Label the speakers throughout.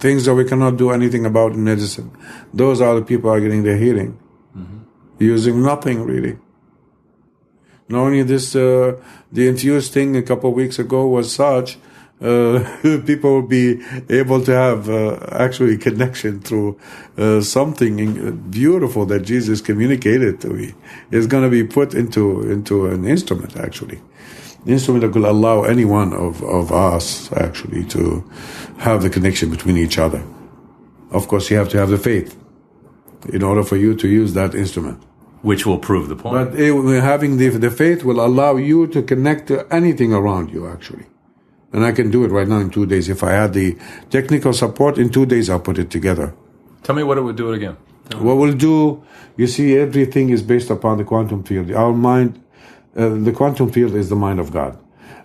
Speaker 1: things that we cannot do anything about in medicine. Those are the people who are getting their healing, using nothing really. Not only this, the infused thing a couple of weeks ago was such, people will be able to have actually connection through something beautiful that Jesus communicated to me. It's going to be put into an instrument, actually. An instrument that will allow any one of us, actually, to have the connection between each other. Of course, you have to have the faith in order for you to use that instrument.
Speaker 2: Which will prove the point.
Speaker 1: But having the faith will allow you to connect to anything around you, actually. And I can do it right now in 2 days. If I had the technical support, in 2 days I'll put it together.
Speaker 2: Tell me what it would do it again.
Speaker 1: What we'll do, you see, everything is based upon the quantum field. Our mind, the quantum field is the mind of God.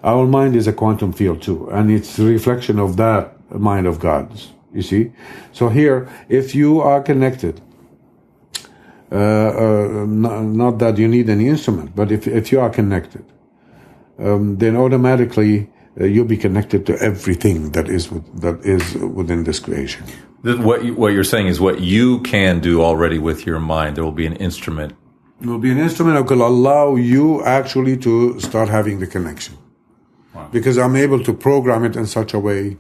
Speaker 1: Our mind is a quantum field too, and it's a reflection of that mind of God's, you see. So here, if you are connected, not that you need any instrument, but if you are connected, then automatically you'll be connected to everything that is within this creation.
Speaker 2: What you're saying is what you can do already with your mind. There will be an instrument.
Speaker 1: There will be an instrument that will allow you actually to start having the connection.
Speaker 2: Wow.
Speaker 1: Because I'm able to program it in such a way,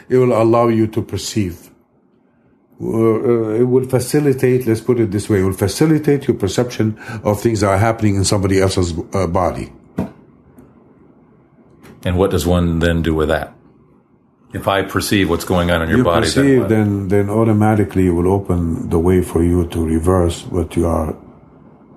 Speaker 1: it will allow you to perceive. It will facilitate, let's put it this way, it will facilitate your perception of things that are happening in somebody else's body.
Speaker 2: And what does one then do with that? If I perceive what's going on in your body,
Speaker 1: then automatically it will open the way for you to reverse what you are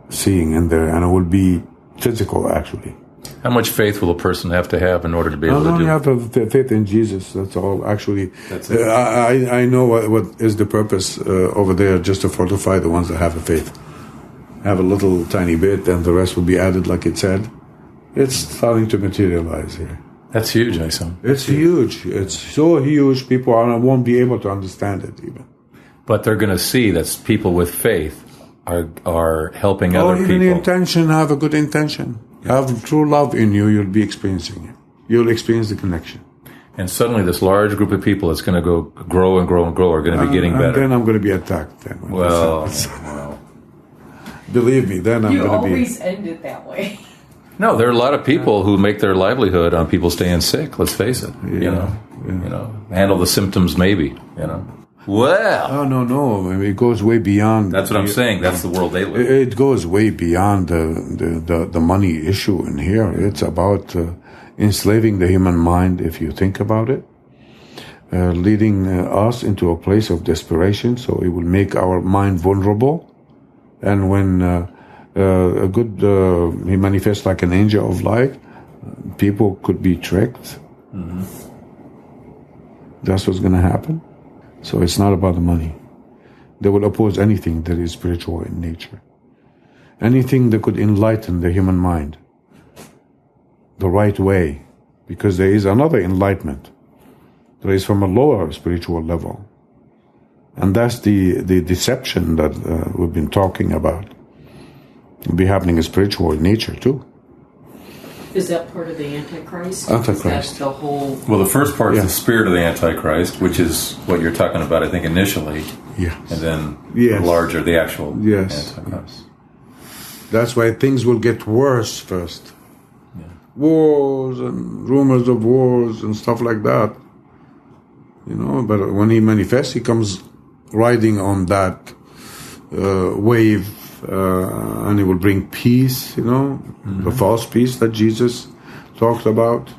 Speaker 1: seeing in there, and it will be physical, actually.
Speaker 2: How much faith will a person have to have in order to be able to do it?
Speaker 1: You have to have faith in Jesus, that's all. Actually,
Speaker 2: that's it.
Speaker 1: I know what is the purpose over there, just to fortify the ones that have the faith. Have a little tiny bit, and the rest will be added, like it said. It's starting to materialize here.
Speaker 2: That's huge, I saw.
Speaker 1: It's huge. It's so huge, people won't be able to understand it even.
Speaker 2: But they're going to see that people with faith are helping other people.
Speaker 1: Even intention, have a good intention. Have true love in you, you'll be experiencing it. You'll experience the connection.
Speaker 2: And suddenly this large group of people that's going to go grow and grow and grow are going to be getting better.
Speaker 1: And then I'm going to be attacked. Then.
Speaker 2: Well.
Speaker 1: Believe me, then I'm going to be...
Speaker 3: You always end it that way.
Speaker 2: No, there are a lot of people who make their livelihood on people staying sick, let's face it.
Speaker 1: Yeah.
Speaker 2: Handle the symptoms maybe, Well.
Speaker 1: Oh, no. I mean, it goes way beyond.
Speaker 2: That's what I'm saying. That's the world they live in.
Speaker 1: It goes way beyond the money issue in here. It's about enslaving the human mind, if you think about it, leading us into a place of desperation, so it will make our mind vulnerable. And when he manifests like an angel of light, people could be tricked. Mm-hmm. That's what's going to happen. So it's not about the money. They will oppose anything that is spiritual in nature. Anything that could enlighten the human mind the right way, because there is another enlightenment that is from a lower spiritual level. And that's the deception that we've been talking about. It'll be happening in spiritual nature too.
Speaker 3: Is that part of the Antichrist?
Speaker 1: Antichrist.
Speaker 3: Is that the whole...
Speaker 2: Well, the first part is the spirit of the Antichrist, which is what you're talking about, I think, initially.
Speaker 1: Yes.
Speaker 2: And then the larger, the actual Antichrist.
Speaker 1: That's why things will get worse first. Yeah. Wars and rumors of wars and stuff like that. But when he manifests, he comes riding on that wave, and it will bring peace, the false peace that Jesus talked about.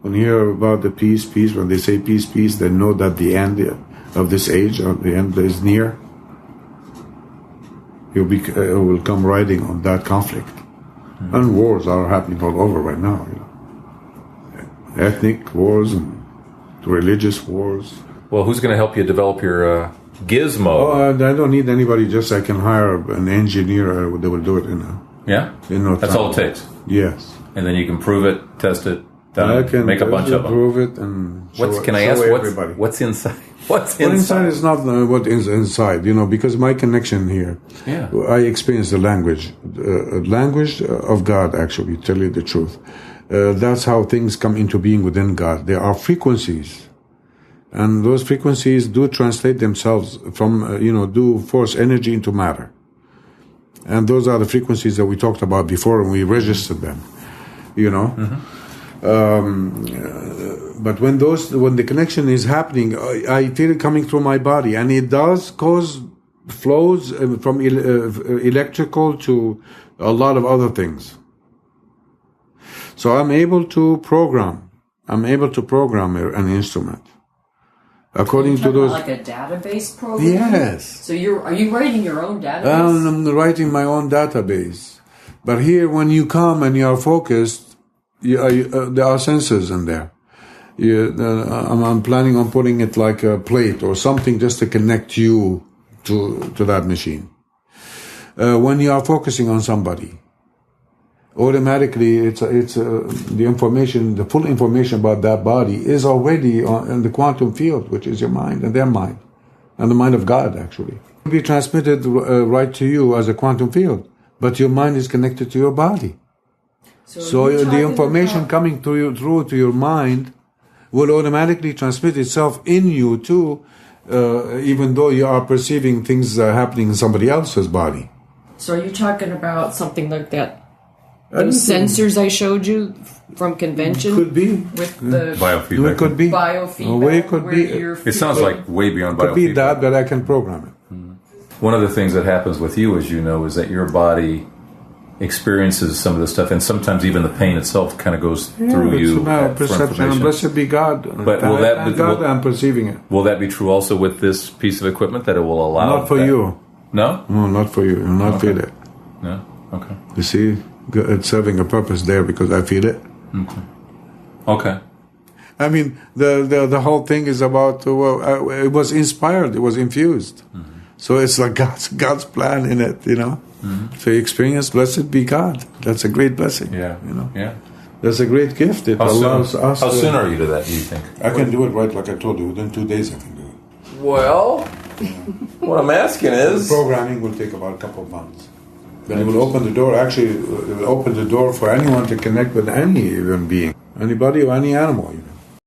Speaker 1: When you hear about the peace, when they say peace, they know that the end of this age, or the end is near. He will come riding on that conflict. Mm-hmm. And wars are happening all over right now. Ethnic wars and religious wars.
Speaker 2: Well, who's going to help you develop your gizmo?
Speaker 1: Oh, I don't need anybody. Just I can hire an engineer. They will do it in no
Speaker 2: That's
Speaker 1: time.
Speaker 2: all it takes.
Speaker 1: Yes.
Speaker 2: And then you can prove it, test it,
Speaker 1: I can
Speaker 2: make a bunch of them.
Speaker 1: Prove it and
Speaker 2: everybody. What's inside? What's inside
Speaker 1: is not what is inside. Because my connection here.
Speaker 2: Yeah.
Speaker 1: I experience the language of God. Actually, to tell you the truth, that's how things come into being within God. There are frequencies And those frequencies do translate themselves from, do force energy into matter. And those are the frequencies that we talked about before, and we registered them, But when the connection is happening, I feel it coming through my body, and it does cause flows from electrical to a lot of other things. So I'm able to program an instrument according to those.
Speaker 3: Like a database program.
Speaker 1: Yes.
Speaker 3: So are you writing your own database?
Speaker 1: I'm writing my own database. But here, when you come and you are focused, there are sensors in there. I'm planning on putting it like a plate or something just to connect you to that machine. When you are focusing on somebody, automatically it's the information, the full information about that body is already in the quantum field, which is your mind and their mind, and the mind of God actually. It will be transmitted right to you as a quantum field, but your mind is connected to your body. So the information coming to you through to your mind will automatically transmit itself in you too, even though you are perceiving things happening in somebody else's body.
Speaker 3: So are you talking about something like that? Those sensors I showed you from convention?
Speaker 1: Could be.
Speaker 3: With the
Speaker 2: Biofeedback.
Speaker 1: It could be.
Speaker 3: biofeedback.
Speaker 1: It could be.
Speaker 2: It sounds like way beyond biofeedback.
Speaker 1: Could be that, but I can program it.
Speaker 2: One of the things that happens with you, as you know, is that your body experiences some of this stuff, and sometimes even the pain itself kind of goes through you.
Speaker 1: It's a matter of perception, and blessed be God.
Speaker 2: But will that
Speaker 1: I'm perceiving it.
Speaker 2: Will that be true also with this piece of equipment, that it will allow?
Speaker 1: Not for you.
Speaker 2: No?
Speaker 1: No, not for you. You'll not feel it.
Speaker 2: No? Okay.
Speaker 1: You see, it's serving a purpose there because I feel it.
Speaker 2: Okay.
Speaker 1: I mean, the whole thing is about, it was inspired, it was infused. So it's like God's plan in it, So you experience, blessed be God. That's a great blessing.
Speaker 2: Yeah. Yeah.
Speaker 1: That's a great gift. It allows us.
Speaker 2: How soon are you to that, do you think?
Speaker 1: I can do it right like I told you. Within 2 days I can do it.
Speaker 2: Well, what I'm asking is...
Speaker 1: The programming will take about a couple of months. Then it will open the door. Actually, it will open the door for anyone to connect with any human being. Anybody or any animal, even.